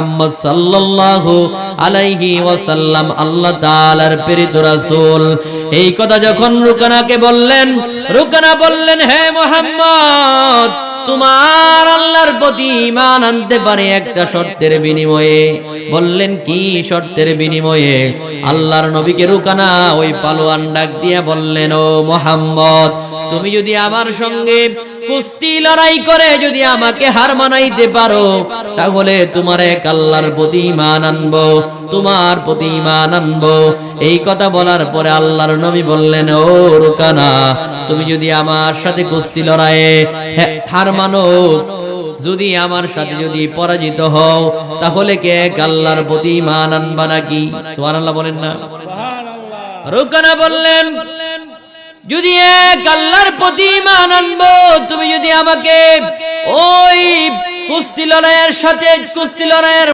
মুহাম্মদ সাল্লাল্লাহু আলাইহি ওয়াসাল্লাম আল্লাহ তাআলার প্রেরিত রাসূল। এই কথা যখন রুকানাকে বললেন, রুকানা বললেন, হে মুহাম্মদ, তোমার আল্লাহর প্রতি ঈমান আনতে পারে একটা শর্তের বিনিময়ে। বললেন, কি শর্তের বিনিময়ে? আল্লাহর নবীকে রুকানা ওই পালোয়ান ডাক দিয়ে বললেন, ও মুহাম্মদ, তুমি যদি আমার সঙ্গে কুস্তি লড়াই করে যদি আমাকে হার মানাইতে পারো, তাহলে তোমার এক আল্লাহর প্রতি ঈমান আনবো, তোমার প্রতি ঈমান আনবো। এই কথা বলার পরে আল্লাহর নবী বললেন, ও রুকানা, তুমি যদি আমার সাথে কুস্তি লড়াইয়ে হার মানো, যদি আমার সাথে যদি পরাজিত হও, তাহলে কে এক আল্লাহর প্রতি ঈমান আনবা নাকি? সুবহানাল্লাহ বলেন না। রুকানা বললেন, যদি এক আল্লাহর প্রতি ঈমান আনবো, তুমি যদি আমাকে ওই কুস্তি লড়াইয়ের সাথে কুস্তি লড়াইয়ের